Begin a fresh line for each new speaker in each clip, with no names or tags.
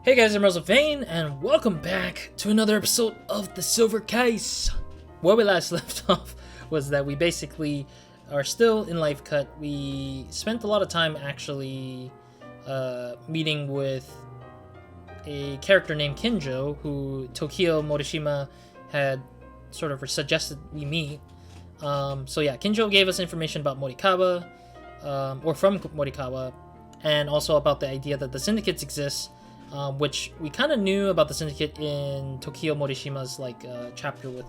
Hey guys, I'm RozaldVane, and welcome back to another episode of The Silver Case. Where we last left off was that we basically are still in Life Cut. We spent a lot of time actually meeting with a character named Kinjo, who Tokyo Morishima had sort of suggested we meet. So yeah, Kinjo gave us information about Morikawa, or from Morikawa, and also about the idea that the syndicates exist, which we kind of knew about the syndicate in Tokyo Morishima's chapter with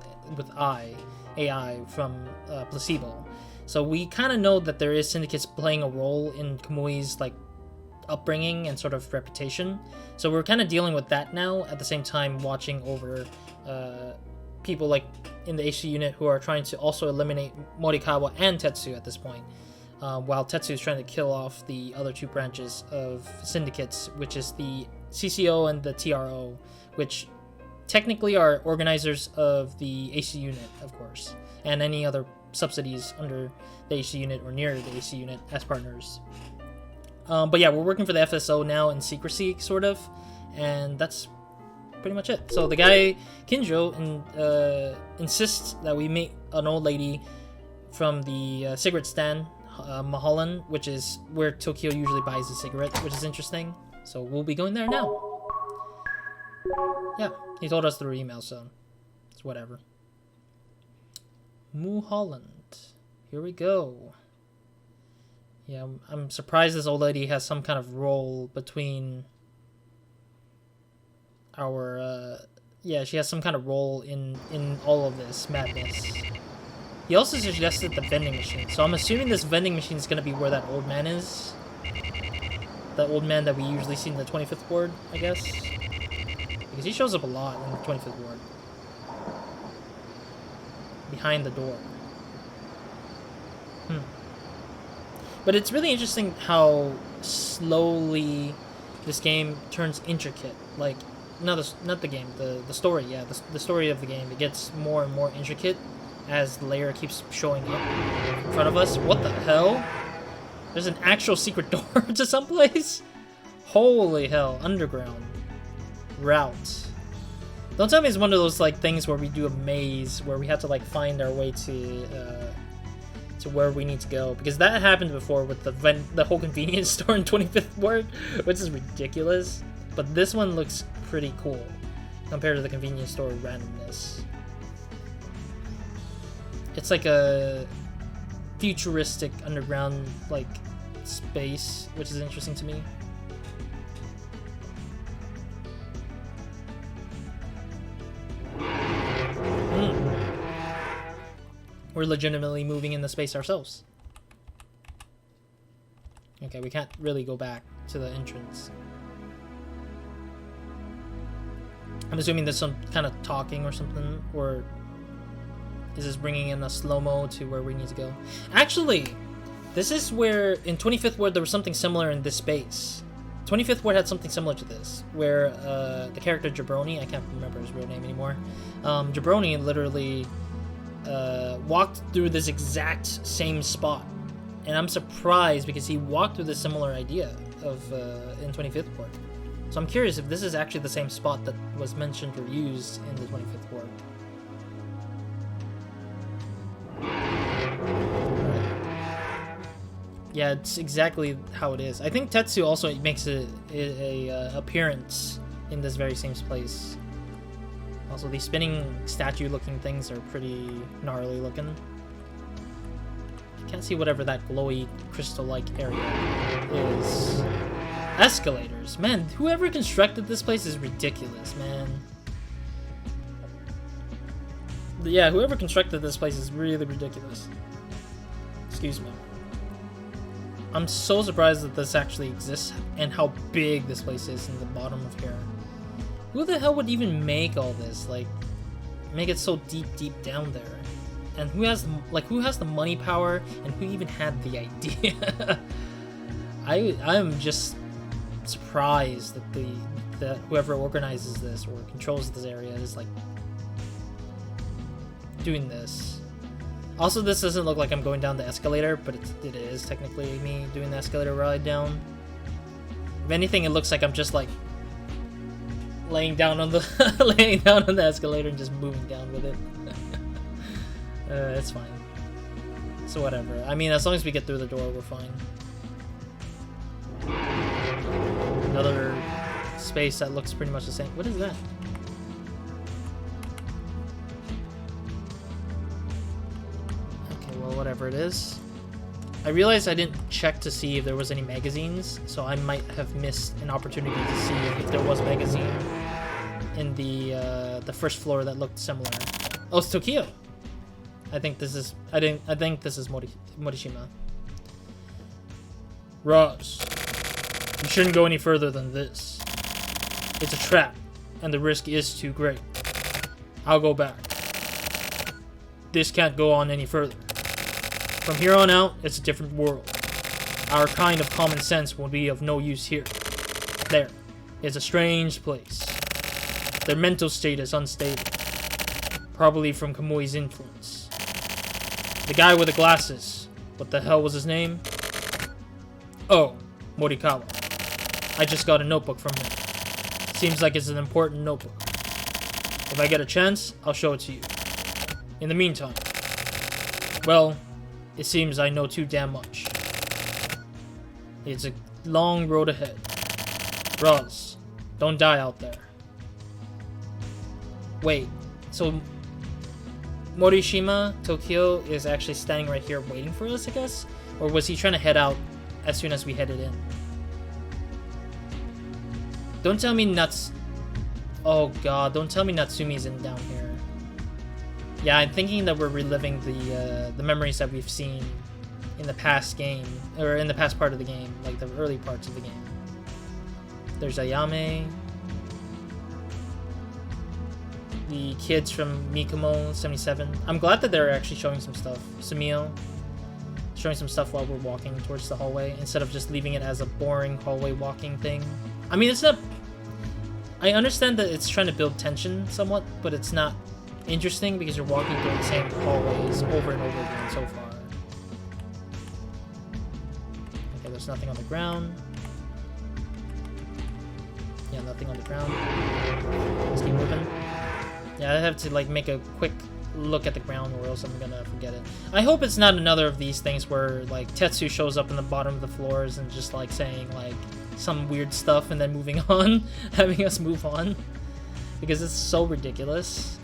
AI from Placebo. So we kind of know that there is syndicates playing a role in Kamui's upbringing and sort of reputation. So we're kind of dealing with that now, at the same time watching over people in the HC unit who are trying to also eliminate Morikawa and Tetsu at this point. While Tetsu is trying to kill off the other two branches of syndicates, which is the CCO and the TRO, which technically are organizers of the AC unit, of course, and any other subsidies under the AC unit or near the AC unit as partners. But yeah, we're working for the FSO now in secrecy, sort of, and that's pretty much it. So the guy, Kinjo, insists that we meet an old lady from the cigarette stand, Mulholland, which is where Tokyo usually buys a cigarette, which is interesting. So we'll be going there now. Yeah, he told us through email, so it's whatever. Mulholland. Here we go. Yeah, I'm surprised this old lady has some kind of role between our... yeah, she has some kind of role in all of this madness. He also suggested the vending machine, so I'm assuming this vending machine is going to be where that old man is. The old man that we usually see in the 25th ward, I guess. Because he shows up a lot in the 25th ward. Behind the door. But it's really interesting how slowly this game turns intricate. Not the game, the story, yeah. The story of the game, it gets more and more intricate as the layer keeps showing up in front of us. What the hell? There's an actual secret door to someplace? Holy hell, underground route. Don't tell me it's one of those things where we do a maze where we have to find our way to where we need to go, because that happened before with the whole convenience store in 25th ward, which is ridiculous. But this one looks pretty cool compared to the convenience store randomness. It's like a futuristic underground space, which is interesting to me. We're legitimately moving in the space ourselves. Okay, we can't really go back to the entrance. I'm assuming there's some kind of talking or something, or is this bringing in a slow-mo to where we need to go? Actually, this is where, in 25th Ward, there was something similar in this space. 25th Ward had something similar to this, where the character Jabroni, I can't remember his real name anymore, Jabroni literally walked through this exact same spot. And I'm surprised because he walked through this similar idea of in 25th Ward. So I'm curious if this is actually the same spot that was mentioned or used in the 25th Ward. Yeah, it's exactly how it is. I think Tetsu also makes a appearance in this very same place. Also, these spinning statue-looking things are pretty gnarly looking. Can't see whatever that glowy crystal-like area is. Escalators, man. Whoever constructed this place is ridiculous, man. Yeah, whoever constructed this place is really ridiculous. Excuse me. I'm so surprised that this actually exists and how big this place is in the bottom of here. Who the hell would even make all this? Make it so deep down there? And who has the money power, and who even had the idea? I'm just surprised that whoever organizes this or controls this area is doing this. Also, this doesn't look like I'm going down the escalator, but it is technically me doing the escalator ride down. If anything, it looks like I'm just laying down on the laying down on the escalator and just moving down with it. It's fine. So whatever. I mean, as long as we get through the door, we're fine. Another space that looks pretty much the same. What is that? Okay, well, whatever it is. I realized I didn't check to see if there was any magazines, so I might have missed an opportunity to see if there was magazine in the first floor that looked similar. Oh, it's Tokyo. I think this is Morishima. Roz, you shouldn't go any further than this. It's a trap, and the risk is too great. I'll go back. This can't go on any further. From here on out, it's a different world. Our kind of common sense will be of no use here. There. It's a strange place. Their mental state is unstable. Probably from Kamui's influence. The guy with the glasses. What the hell was his name? Oh, Morikawa. I just got a notebook from him. Seems like it's an important notebook. If I get a chance, I'll show it to you. In the meantime, well, it seems I know too damn much. It's a long road ahead. Roz, don't die out there. Wait, so Morishima, Tokyo, is actually standing right here waiting for us, I guess? Or was he trying to head out as soon as we headed in? Don't tell me Nuts... Oh god, don't tell me Natsumi's in down here. Yeah, I'm thinking that we're reliving the memories that we've seen in the past game, or in the past part of the game, like the early parts of the game. There's Ayame. The kids from Mikumo 77. I'm glad that they're actually showing some stuff. Sumio showing some stuff while we're walking towards the hallway instead of just leaving it as a boring hallway walking thing. I mean, it's not... I understand that it's trying to build tension somewhat, but it's not interesting because you're walking through the same hallways over and over again so far. Okay, there's nothing on the ground. Yeah, nothing on the ground. Let's keep moving. Yeah, I have to like make a quick look at the ground or else I'm gonna forget it. I hope it's not another of these things where like Tetsu shows up in the bottom of the floors and just like saying like some weird stuff and then moving on, having us move on, because it's so ridiculous.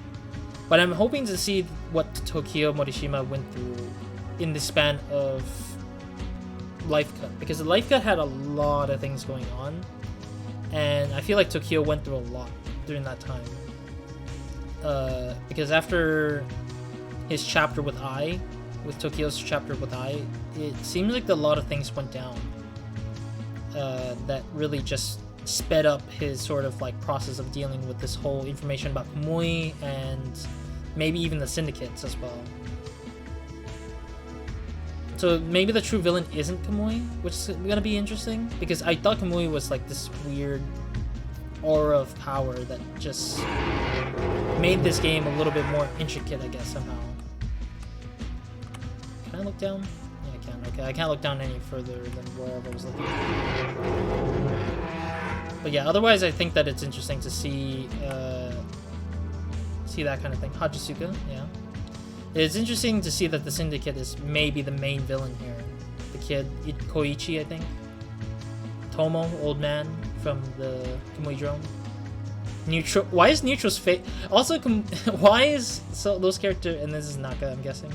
But I'm hoping to see what Tokyo Morishima went through in the span of Life Cut, because the Life Cut had a lot of things going on, and I feel like Tokyo went through a lot during that time. Because after his chapter with Tokyo's chapter with it seems like a lot of things went down that really just sped up his sort of like process of dealing with this whole information about Kamui and maybe even the syndicates as well. So maybe the true villain isn't Kamui, which is gonna be interesting, because I thought Kamui was like this weird aura of power that just made this game a little bit more intricate, I guess, somehow. Can I look down? Yeah, I can. Okay, I can't look down any further than wherever I was looking. But yeah, otherwise I think that it's interesting to see that kind of thing. Hachisuka, yeah. It's interesting to see that the Syndicate is maybe the main villain here. The kid, Koichi, I think. Tomo, old man from the Kamui drone. Neutral. Why is Neutral's face? Also, why is those characters? And this is Naka, I'm guessing.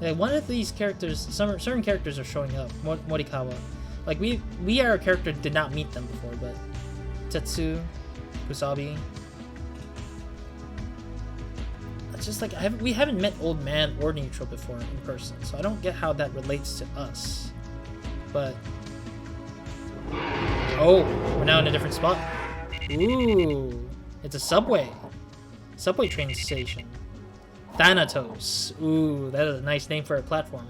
Like, one of these characters, certain characters are showing up. Morikawa, like our character did not meet them before, but Tetsu, Kusabi. It's just like we haven't met Old Man or Neutral before in person, so I don't get how that relates to us. But oh, we're now in a different spot. Ooh, it's a subway train station. Thanatos. Ooh, that is a nice name for a platform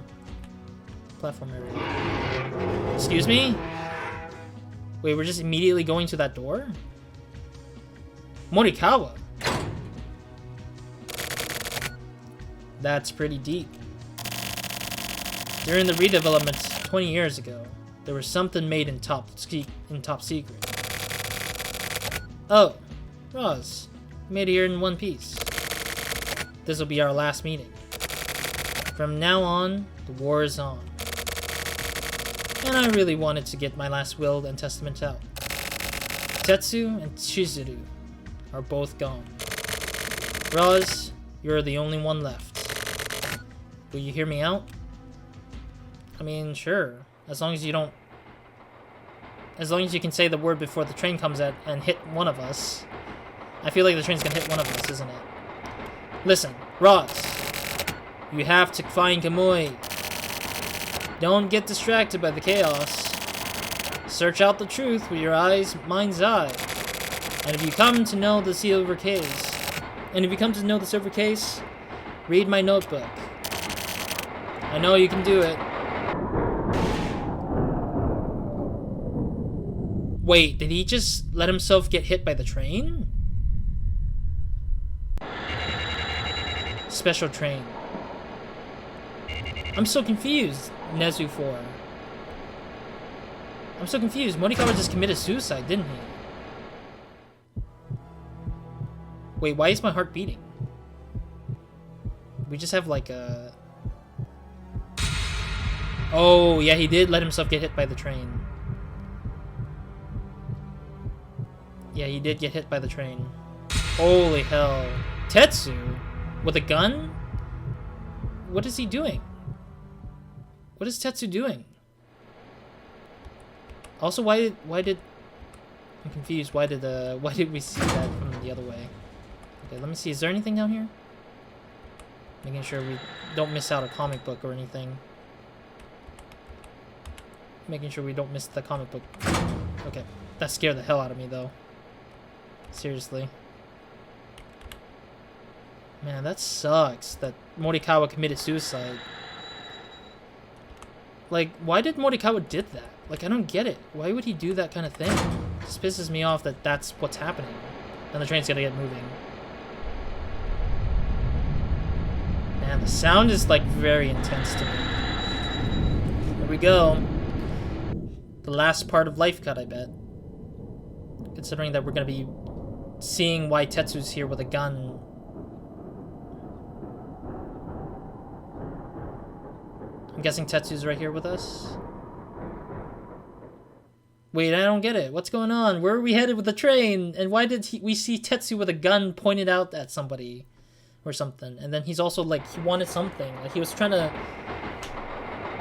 area. Excuse me? Wait, we're just immediately going to that door? Morikawa. That's pretty deep. During the redevelopment 20 years ago, there was something made in top secret. Oh, Roz, we made it here in one piece. This will be our last meeting. From now on, the war is on. And I really wanted to get my last will and testament out. Tetsu and Chizuru are both gone. Roz, you're the only one left. Will you hear me out? I mean, sure. As long as you don't... As long as you can say the word before the train comes at and hit one of us. I feel like the train's gonna hit one of us, isn't it? Listen, Roz. You have to find Kamui. Don't get distracted by the chaos. Search out the truth with your mind's eye. And if you come to know the silver case, read my notebook. I know you can do it. Wait, did he just let himself get hit by the train? Special train. I'm so confused, Nezu 4. I'm so confused. Morikawa just committed suicide, didn't he? Wait, why is my heart beating? We just have like a... Oh, yeah, he did let himself get hit by the train. Yeah, he did get hit by the train. Holy hell. Tetsu? With a gun? What is he doing? What is Tetsu doing? Also, why did... I'm confused. Why did we see that from the other way? Okay, let me see. Is there anything down here? Making sure we don't miss out a comic book or anything. Making sure we don't miss the comic book. Okay. That scared the hell out of me, though. Seriously. Man, that sucks that Morikawa committed suicide. Like, why did Morikawa did that? Like, I don't get it. Why would he do that kind of thing? It just pisses me off that that's what's happening. And the train's gonna get moving. Man, the sound is, like, very intense to me. Here we go. The last part of Life Cut, I bet. Considering that we're gonna be seeing why Tetsu's here with a gun. I'm guessing Tetsu's right here with us. Wait, I don't get it. What's going on? Where are we headed with the train? And why did we see Tetsu with a gun pointed out at somebody? Or something. And then he's also like, he wanted something. Like he was trying to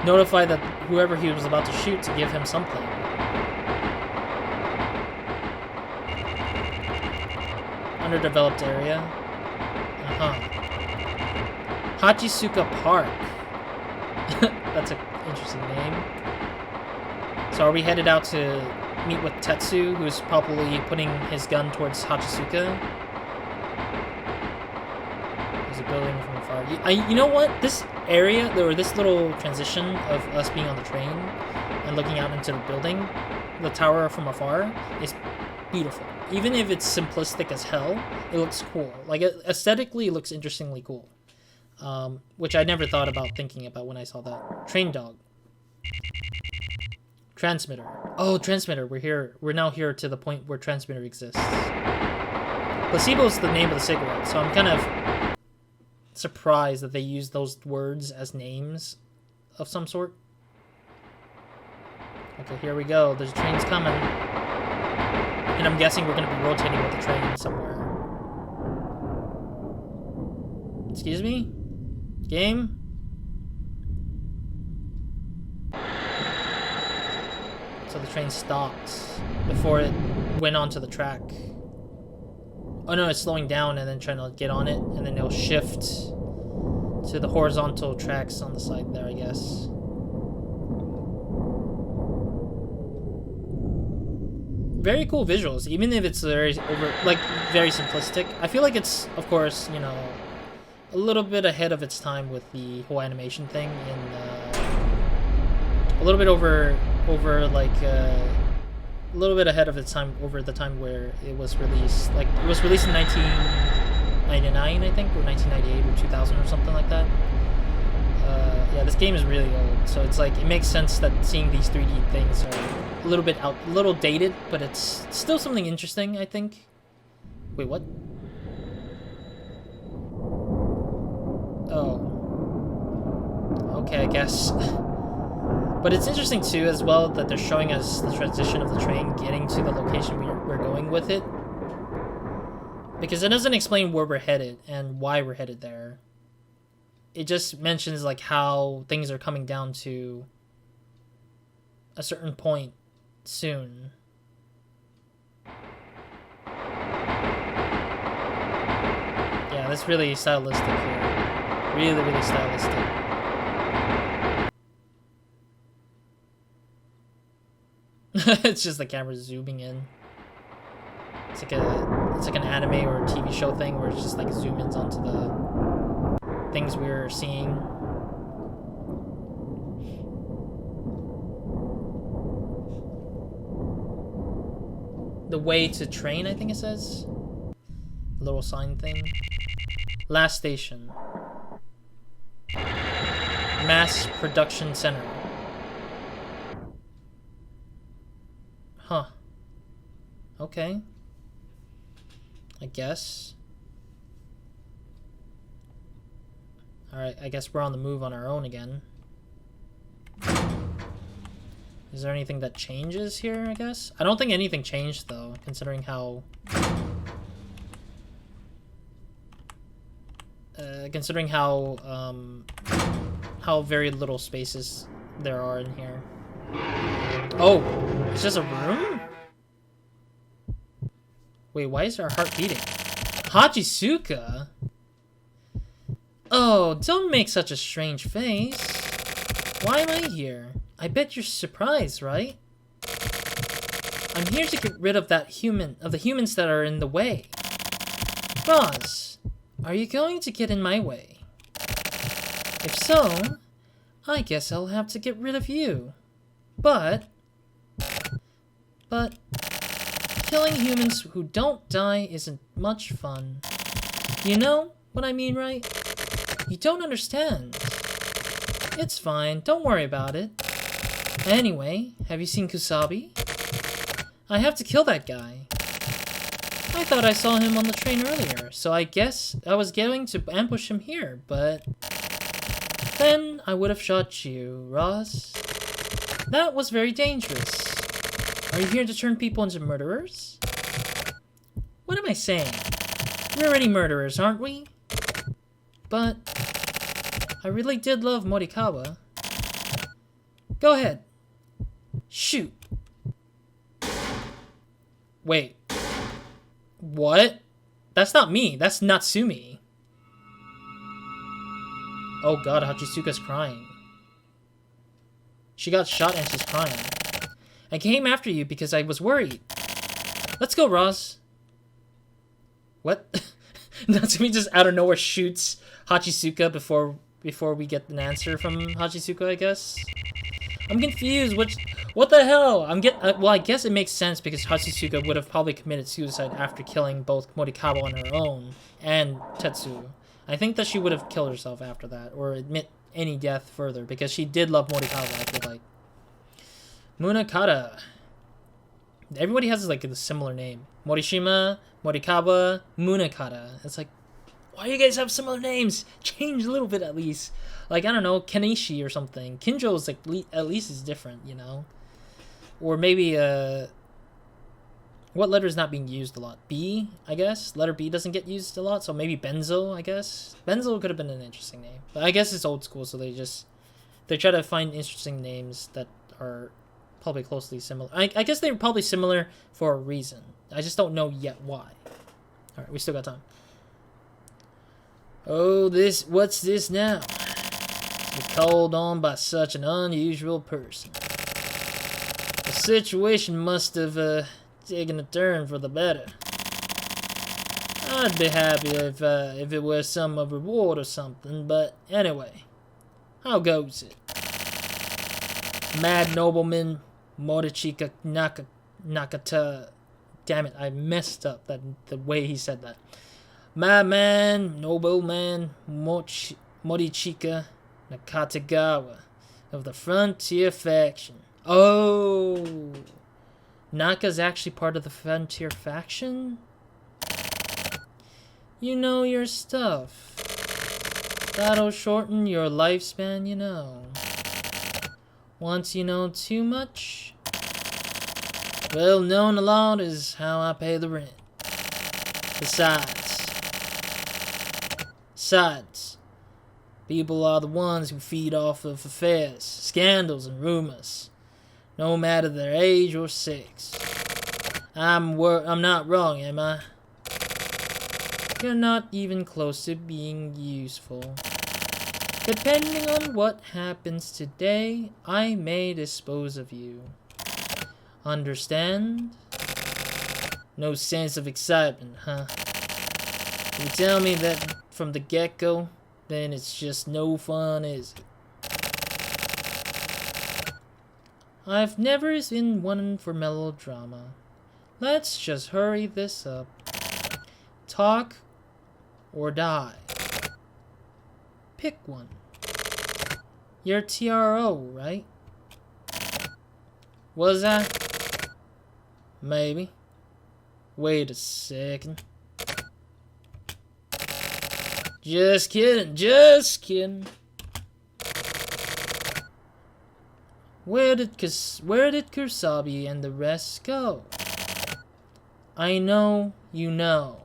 notify that whoever he was about to shoot to give him something. Underdeveloped area. Hachisuka Park. That's an interesting name. So are we headed out to meet with Tetsu, who's probably putting his gun towards Hachisuka? There's a building from afar. You know what? This area, or this little transition of us being on the train and looking out into the building, the tower from afar, is beautiful. Even if it's simplistic as hell, it looks cool. Like, aesthetically, it looks interestingly cool. Which I never thought about thinking about when I saw that. Train dog. Transmitter. Oh, transmitter. We're here. We're now here to the point where transmitter exists. Placebo is the name of the cigarette, so I'm kind of surprised that they use those words as names of some sort. Okay, here we go. There's trains coming. And I'm guessing we're going to be rotating with the train somewhere. Excuse me? Game? So the train stopped before it went onto the track. Oh no, it's slowing down and then trying to get on it, and then it'll shift to the horizontal tracks on the side there, I guess. Very cool visuals, even if it's very very simplistic. I feel like it's, of course, you know, a little bit ahead of its time with the whole animation thing, a little bit over a little bit ahead of its time, over the time where it was released. Like, it was released in 1999, I think, or 1998 or 2000 or something like that. Yeah, this game is really old, so it's like, it makes sense that seeing these 3D things are a little dated, but it's still something interesting, I think. Wait, what? Oh. Okay, I guess. But it's interesting too as well that they're showing us the transition of the train getting to the location we're going with it. Because it doesn't explain where we're headed and why we're headed there. It just mentions like how things are coming down to a certain point soon. Yeah, that's really stylistic here. Really, really stylistic. It's just the camera zooming in. It's like an anime or a TV show thing where it's just like zoom ins onto the things we're seeing. The way to train, I think it says. Little sign thing. Last station. Mass production center. Huh. Okay. I guess. Alright, I guess we're on the move on our own again. Is there anything that changes here, I guess? I don't think anything changed, though, considering how... how very little spaces there are in here. Oh! It's just a room? Wait, why is our heart beating? Hachisuka? Oh, don't make such a strange face. Why am I here? I bet you're surprised, right? I'm here to get rid of the humans that are in the way. Roz, are you going to get in my way? If so, I guess I'll have to get rid of you. But killing humans who don't die isn't much fun. You know what I mean, right? You don't understand. It's fine, don't worry about it. Anyway, have you seen Kusabi? I have to kill that guy. I thought I saw him on the train earlier, so I guess I was going to ambush him here, but... then I would have shot you, Roz. That was very dangerous. Are you here to turn people into murderers? What am I saying? We're already murderers, aren't we? But I really did love Morikawa. Go ahead. Shoot. Wait. What? That's not me. That's Natsumi. Oh god, Hachisuka's crying. She got shot and she's crying. I came after you because I was worried. Let's go, Roz. What? Natsumi just out of nowhere shoots Hachisuka before we get an answer from Hachisuka, I guess. I'm confused. What the hell? Well, I guess it makes sense because Hachisuka would have probably committed suicide after killing both Morikawa on her own and Tetsu. I think that she would have killed herself after that, or admit any death further, because she did love Morikawa, I feel like. Munakata. Everybody has like a similar name. Morishima, Morikawa, Munakata. It's like, why do you guys have similar names? Change a little bit at least. Like, I don't know, Kenichi or something. Kinjo's like at least is different, you know? Or maybe, what letter is not being used a lot? B, I guess? Letter B doesn't get used a lot, so maybe Benzo, I guess? Benzo could have been an interesting name. But I guess it's old school, so they try to find interesting names that are probably closely similar. I guess they're probably similar for a reason. I just don't know yet why. Alright, we still got time. Oh, what's this now? You're called on by such an unusual person. The situation must have taken a turn for the better. I'd be happy if it were some reward or something, but anyway, how goes it? Mad nobleman Morichika Nakata. Damn it, I messed up the way he said that. Madman, nobleman Morichika Nakatagawa of the Frontier faction. Oh, Naka's actually part of the Frontier faction? You know your stuff. That'll shorten your lifespan, you know. Once you know too much, well, knowing a lot is how I pay the rent. Besides, people are the ones who feed off of affairs, scandals, and rumors, no matter their age or sex. I'm not wrong, am I? You're not even close to being useful. Depending on what happens today, I may dispose of you. Understand? No sense of excitement, huh? You tell me that from the get-go, then it's just no fun, is it? I've never been one for melodrama. Let's just hurry this up. Talk or die. Pick one. You're TRO, right? Was I? Maybe. Wait a second. Just kidding. Where did Kusabi and the rest go? I know you know.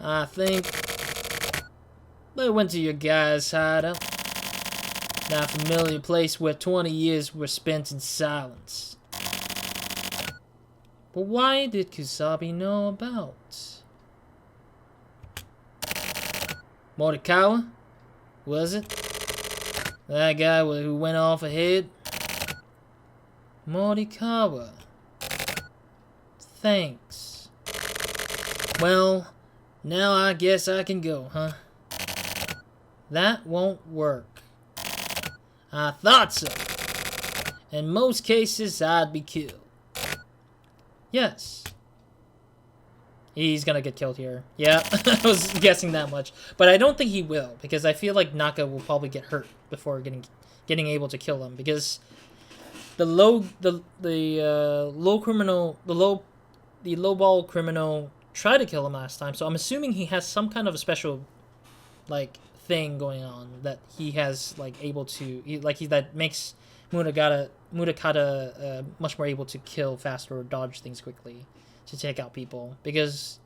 I think they went to your guy's hideout. That familiar place where 20 years were spent in silence. But why did Kusabi know about? Morikawa? Was it? That guy who went off ahead? Morikawa. Thanks. Well, now I guess I can go, huh? That won't work. I thought so. In most cases, I'd be killed. Yes. He's gonna get killed here. Yeah, I was guessing that much. But I don't think he will, because I feel like Naka will probably get hurt before getting able to kill him, because the lowball criminal tried to kill him last time, so I'm assuming he has some kind of a special like thing going on that he has like able to that makes Murakata much more able to kill faster or dodge things quickly to take out people, because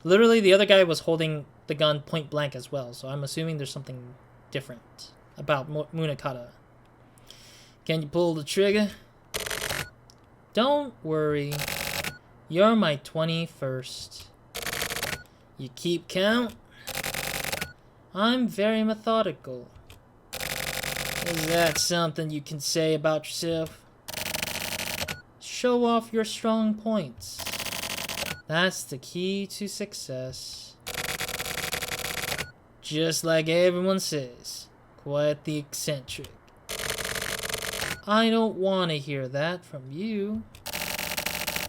literally the other guy was holding the gun point blank as well, so I'm assuming there's something different about Munakata. Can you pull the trigger? Don't worry, you're my 21st. You keep count? I'm very methodical. Is that something you can say about yourself? Show off your strong points. That's the key to success. Just like everyone says, quite the eccentric. I don't want to hear that from you.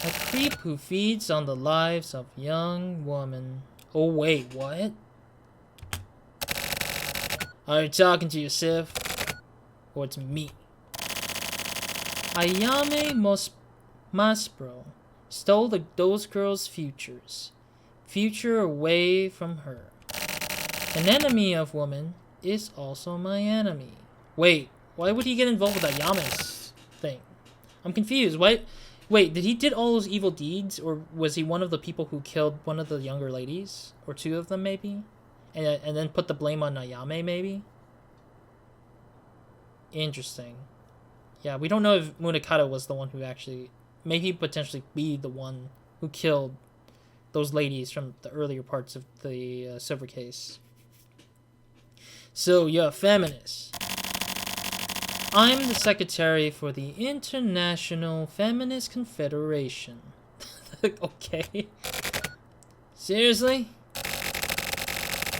A creep who feeds on the lives of young women. Oh wait, what? Are you talking to yourself? Or to me? Ayame Maspro stole those girls' futures. Future away from her. An enemy of woman is also my enemy. Wait, why would he get involved with Ayame's thing? I'm confused. Wait, did he did all those evil deeds, or was he one of the people who killed one of the younger ladies? Or two of them, maybe? And then put the blame on Ayame, maybe? Interesting. Yeah, we don't know if Munakata was the one who actually... Maybe potentially be the one who killed those ladies from the earlier parts of the Silver Case. So, you're a feminist. I'm the secretary for the International Feminist Confederation. Okay. Seriously?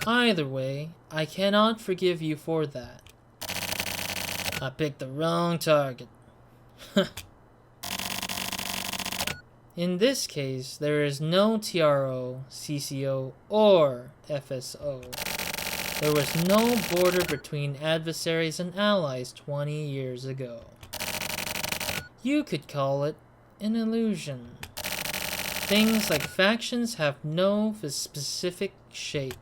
Either way, I cannot forgive you for that. I picked the wrong target. In this case, there is no TRO, CCO, or FSO. There was no border between adversaries and allies 20 years ago. You could call it an illusion. Things like factions have no specific shape.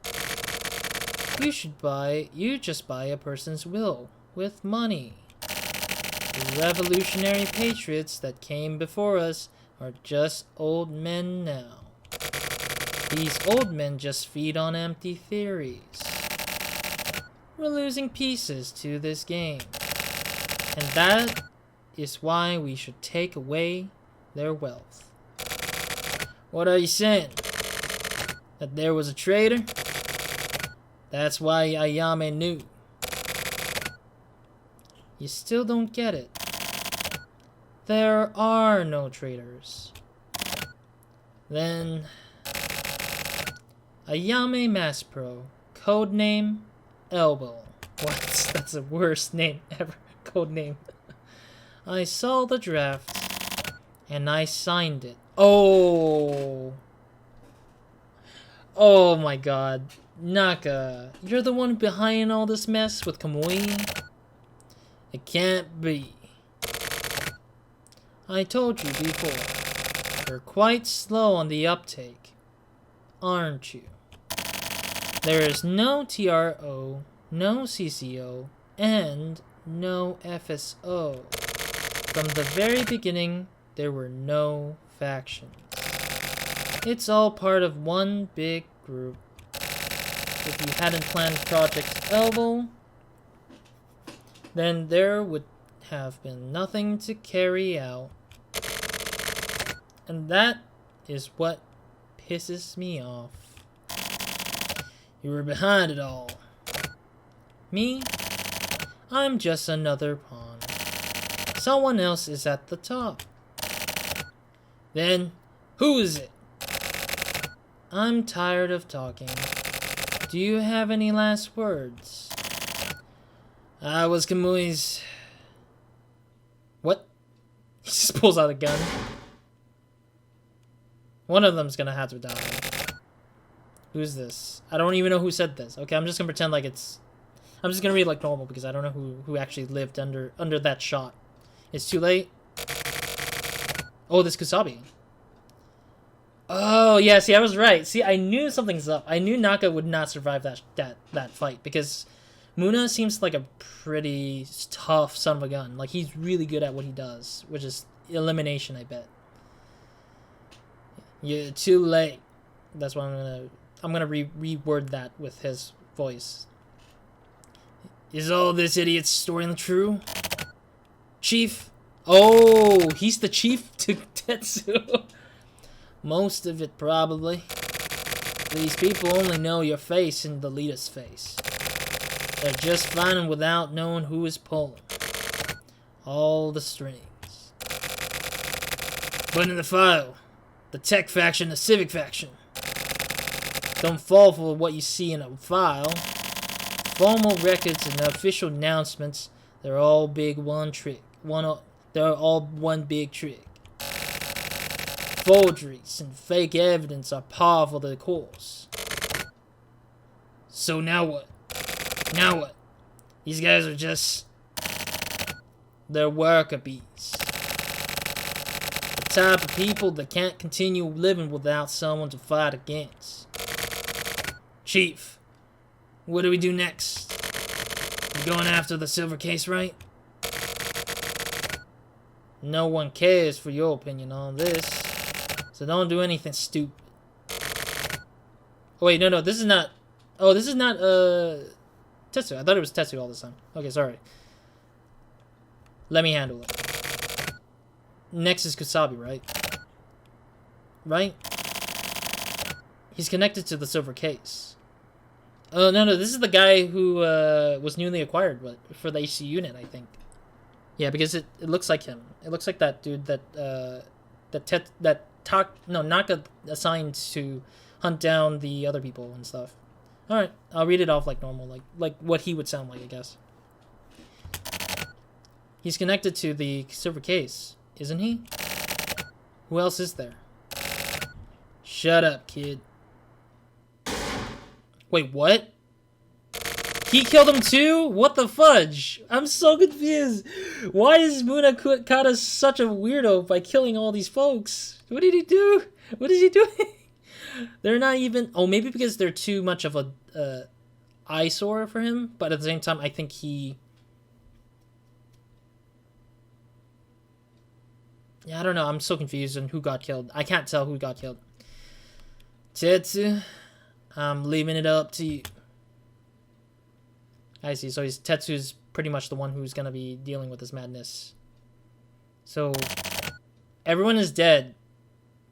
You just buy a person's will with money. The revolutionary patriots that came before us are just old men now. These old men just feed on empty theories. We're losing pieces to this game. And that is why we should take away their wealth. What are you saying? That there was a traitor? That's why Ayame knew. You still don't get it. There are no traitors. Then Ayame Mass Pro, codename Elbow. What? That's the worst name ever. Codename. I saw the draft and I signed it. Oh. Oh my god. Naka, you're the one behind all this mess with Kamui? It can't be. I told you before, you're quite slow on the uptake, aren't you? There is no TRO, no CCO, and no FSO. From the very beginning, there were no factions. It's all part of one big group. If you hadn't planned Project Elbow, then there would have been nothing to carry out. And that is what pisses me off. You were behind it all. Me? I'm just another pawn. Someone else is at the top. Then, who is it? I'm tired of talking. Do you have any last words? I was Kamui's... What? He just pulls out a gun. One of them's gonna have to die. Who's this? I don't even know who said this. Okay, I'm just gonna pretend like it's... I'm just gonna read like normal because I don't know who actually lived under that shot. It's too late. Oh, this Kusabi. Oh, yeah, see, I was right. See, I knew something's up. I knew Naka would not survive that fight because Muna seems like a pretty tough son of a gun. Like, he's really good at what he does, which is elimination, I bet. You're too late. That's what I'm gonna reword that with his voice. Is all this idiot's story true? Chief? Oh, he's the chief to Tetsu. Most of it, probably. These people only know your face and the leader's face. They're just fine without knowing who is pulling all the strings. But in the file, the tech faction, the civic faction. Don't fall for what you see in a file. Formal records and official announcements, they're all big one trick. They're all one big trick. Forgeries and fake evidence are par for the course. So now what? Now what? These guys are just... they're worker bees. The type of people that can't continue living without someone to fight against. Chief, what do we do next? We're going after the silver case, right? No one cares for your opinion on this. So don't do anything stupid. Oh wait, no, this is not... oh, this is not, Tetsu. I thought it was Tetsu all this time. Okay, sorry. Let me handle it. Next is Kusabi, right? Right? He's connected to the silver case. Oh, no, this is the guy who, was newly acquired for the AC unit, I think. Yeah, because it looks like him. It looks like that dude that, Naka assigned to hunt down the other people and stuff. Alright, I'll read it off like normal, like what he would sound like, I guess. He's connected to the silver case, isn't he? Who else is there? Shut up, kid. Wait, what? He killed him too? What the fudge? I'm so confused. Why is Munakata such a weirdo by killing all these folks? What did he do? What is he doing? They're not even... Oh, maybe because they're too much of a eyesore for him. But at the same time, I think he... Yeah, I don't know. I'm so confused on who got killed. I can't tell who got killed. Tetsu, I'm leaving it up to you. I see. So Tetsu's pretty much the one who's going to be dealing with this madness. So everyone is dead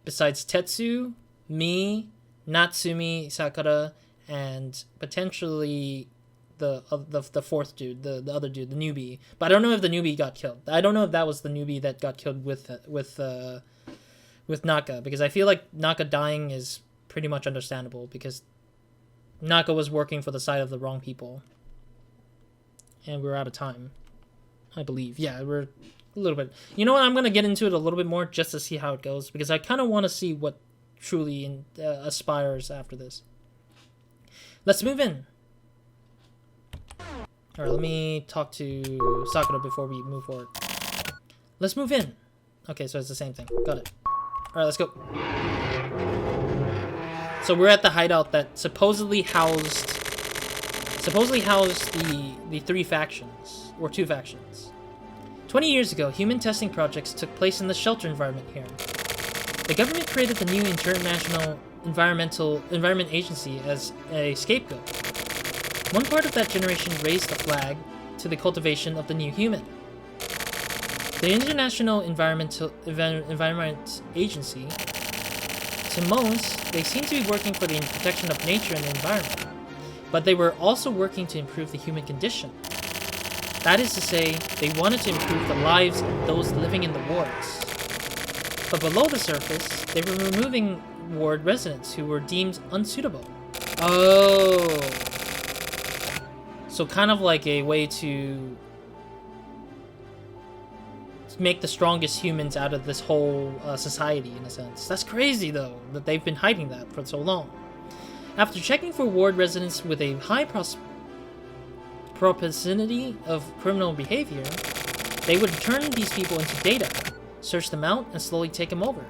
besides Tetsu, me, Natsumi, Sakura, and potentially the fourth dude, the other dude, the newbie. But I don't know if the newbie got killed. I don't know if that was the newbie that got killed with Naka, because I feel like Naka dying is pretty much understandable because Naka was working for the side of the wrong people. And we're out of time, I believe. Yeah, we're a little bit... You know what? I'm going to get into it a little bit more just to see how it goes, because I kind of want to see what truly aspires after this. Let's move in. Alright, let me talk to Sakura before we move forward. Let's move in. Okay, so it's the same thing. Got it. Alright, let's go. So we're at the hideout that supposedly housed the three factions, or two factions. 20 years ago, human testing projects took place in the shelter environment here. The government created the new International Environment Agency as a scapegoat. One part of that generation raised the flag to the cultivation of the new human. The International Environment Agency, to most, they seem to be working for the protection of nature and the environment. But they were also working to improve the human condition. That is to say, they wanted to improve the lives of those living in the wards. But below the surface, they were removing ward residents who were deemed unsuitable. Oh. So kind of like a way to make the strongest humans out of this whole society, in a sense. That's crazy, though, that they've been hiding that for so long. After checking for ward residents with a high propensity of criminal behavior, they would turn these people into data, search them out, and slowly take them over.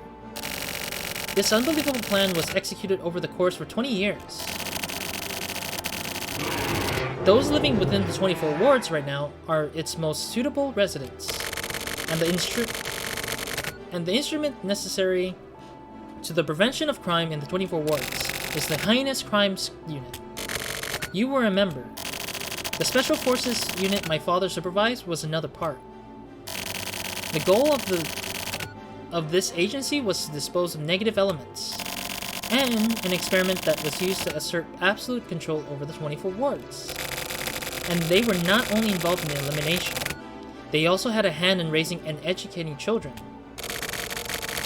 This unbelievable plan was executed over the course for 20 years. Those living within the 24 wards right now are its most suitable residents, and the instrument necessary to the prevention of crime in the 24 wards is the Heinous Crimes Unit. You were a member. The Special Forces unit my father supervised was another part. The goal of this agency was to dispose of negative elements, and an experiment that was used to assert absolute control over the 24 wards. And they were not only involved in the elimination, they also had a hand in raising and educating children.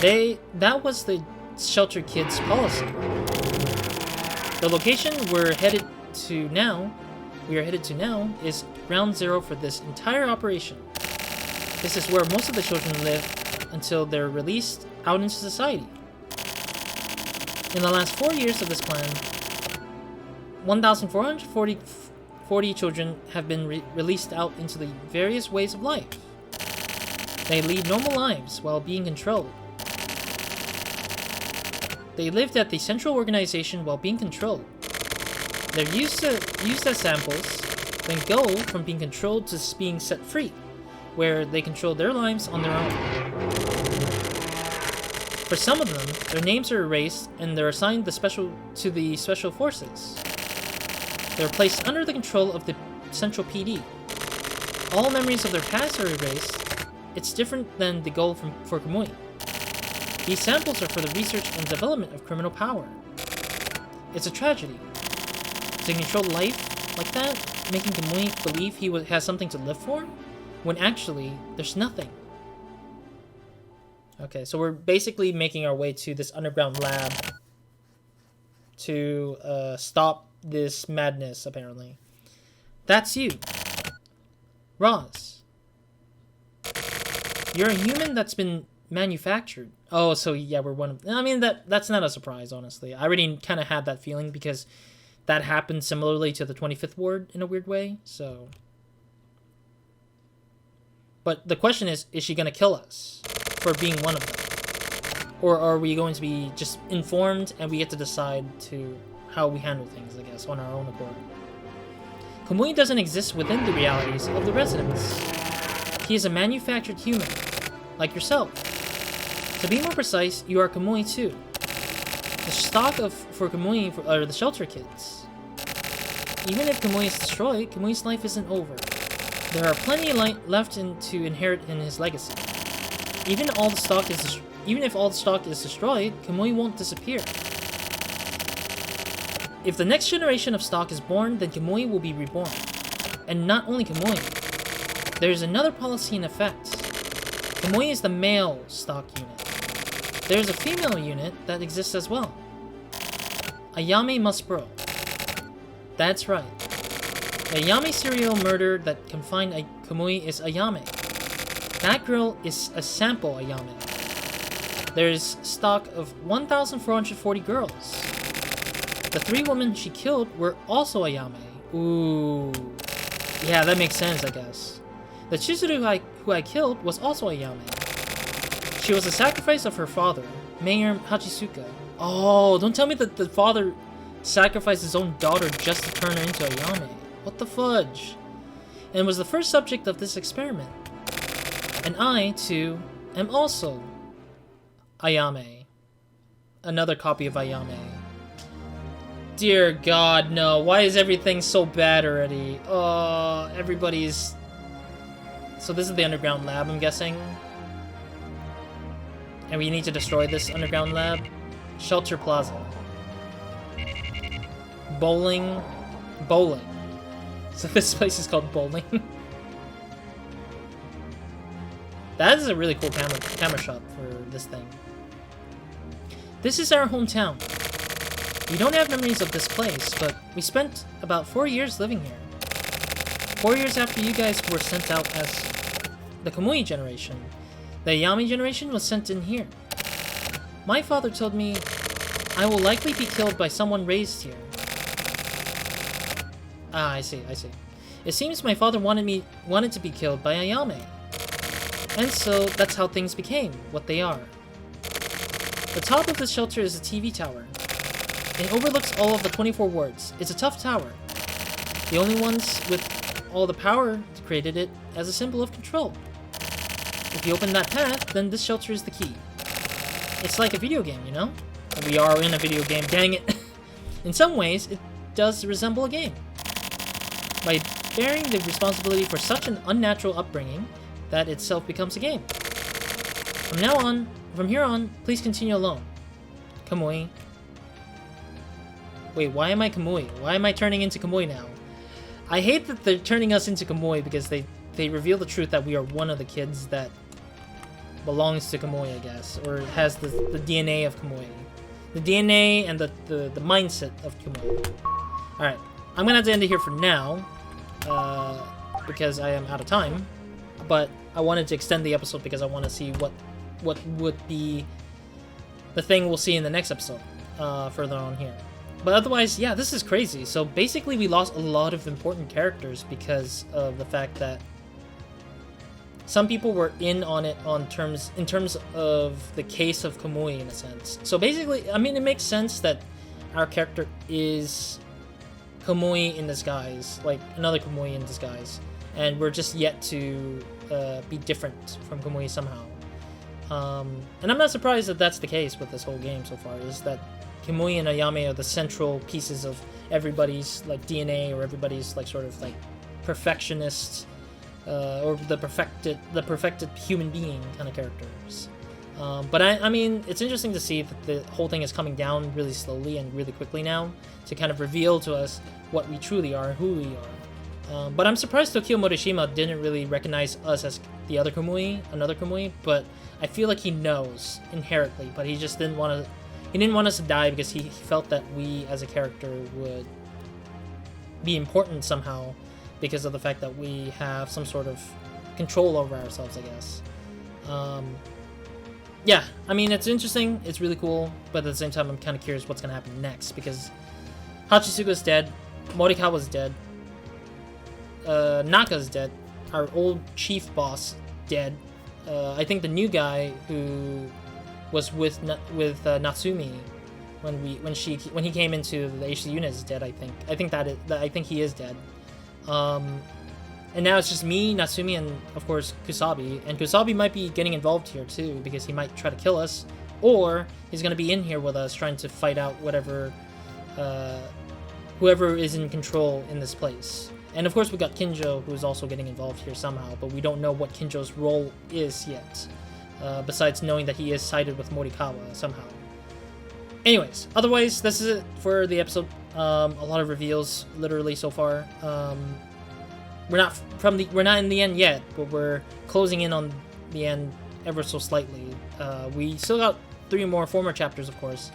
That was the shelter kids policy. The location we are headed to now is ground zero for this entire operation. This is where most of the children live until they're released out into society. In the last 4 years of this plan, 1,440 children have been released out into the various ways of life. They lead normal lives while being controlled. They lived at the central organization while being controlled. They're used as samples, then go from being controlled to being set free, where they control their lives on their own. For some of them, their names are erased and they're assigned to the special forces. They're placed under the control of the Central PD. All memories of their past are erased. It's different than the goal for Kamui. These samples are for the research and development of criminal power. It's a tragedy. To control life like that, making Kamui believe he has something to live for, when actually, there's nothing. Okay, so we're basically making our way to this underground lab to stop this madness, apparently. That's you. Roz. You're a human that's been manufactured. Oh, so yeah, we're one of... I mean, that's not a surprise, honestly. I already kind of had that feeling because that happened similarly to the 25th ward in a weird way. So, but the question is she going to kill us for being one of them? Or are we going to be just informed and we get to decide to how we handle things, I guess, on our own accord? Kamui doesn't exist within the realities of the residents. He is a manufactured human, like yourself. To be more precise, you are Kamui too. The stock for Kamui are the shelter kids. Even if Kamui is destroyed, Kamui's life isn't over. There are plenty left to inherit in his legacy. Even if all the stock is destroyed, Kamui won't disappear. If the next generation of stock is born, then Kamui will be reborn. And not only Kamui. There is another policy in effect. Kamui is the male stock unit. There is a female unit that exists as well. Ayame Maspuro. That's right. The Ayame serial murder that confined Kamui is Ayame. That girl is a sample Ayame. There is stock of 1,440 girls. The 3 women she killed were also Ayame. Ooh. Yeah, that makes sense, I guess. The Chizuru who I killed was also Ayame. She was a sacrifice of her father, Mayor Hachisuka. Oh, don't tell me that the father sacrificed his own daughter just to turn her into Ayame. What the fudge? And was the first subject of this experiment. And I, too, am also Ayame. Another copy of Ayame. Dear God, no. Why is everything so bad already? Everybody's... So this is the underground lab, I'm guessing. And we need to destroy this underground lab. Shelter Plaza. Bowling. So this place is called Bowling. That is a really cool camera shot for this thing. This is our hometown. We don't have memories of this place, but we spent about 4 years living here. 4 years after you guys were sent out as the Kamui generation. The Ayame generation was sent in here. My father told me I will likely be killed by someone raised here. Ah, I see. It seems my father wanted to be killed by Ayame. And so that's how things became what they are. The top of this shelter is a TV tower. It overlooks all of the 24 wards. It's a tough tower. The only ones with all the power created it as a symbol of control. If you open that path, then this shelter is the key. It's like a video game, you know? We are in a video game, dang it. In some ways, it does resemble a game. By bearing the responsibility for such an unnatural upbringing, that itself becomes a game. From here on, please continue alone. Kamui. Wait, why am I Kamui? Why am I turning into Kamui now? I hate that they're turning us into Kamui because they reveal the truth that we are one of the kids that belongs to Kamui, I guess, or has the DNA of Kamui. The DNA and the mindset of Kamui. Alright, I'm gonna have to end it here for now, because I am out of time, but I wanted to extend the episode because I want to see what would be the thing we'll see in the next episode, further on here. But otherwise, yeah, this is crazy. So basically we lost a lot of important characters because of the fact that some people were in on it in terms of the case of Kamui, in a sense. So basically, I mean, it makes sense that our character is Kamui in disguise, like another Kamui in disguise, and we're just yet to be different from Kamui somehow. And I'm not surprised that that's the case with this whole game so far, is that Kamui and Ayame are the central pieces of everybody's like DNA, or everybody's like sort of like perfectionist, or the perfected human being kind of characters. But I mean, it's interesting to see that the whole thing is coming down really slowly and really quickly now to kind of reveal to us what we truly are and who we are. But I'm surprised Tokyo Morishima didn't really recognize us as the other Kamui, another Kamui, but I feel like he knows inherently, but he just didn't want us to die because he felt that we as a character would be important somehow because of the fact that we have some sort of control over ourselves, I guess. Yeah, I mean, it's interesting, it's really cool, but at the same time I'm kind of curious what's going to happen next, because Hachisuka's dead. Morikawa's dead. Naka's dead. Our old chief boss dead. I think the new guy who was with Natsumi when he came into the HC unit is dead. I think he is dead. And now it's just me, Natsumi, and of course Kusabi. And Kusabi might be getting involved here too, because he might try to kill us, or he's gonna be in here with us trying to fight out whatever, whoever is in control in this place. And of course we got Kinjo, who is also getting involved here somehow, but we don't know what Kinjo's role is yet, besides knowing that he is sided with Morikawa somehow. Anyways, otherwise, this is it for the episode. A lot of reveals, literally, so far. We're not in the end yet, but we're closing in on the end ever so slightly. We still got 4 more chapters, of course,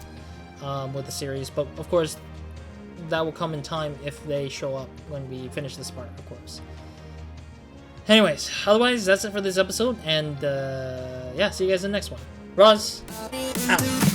with the series, but of course that will come in time if they show up when we finish this part, of course. Anyways, otherwise, that's it for this episode, and yeah, see you guys in the next one. Roz, out.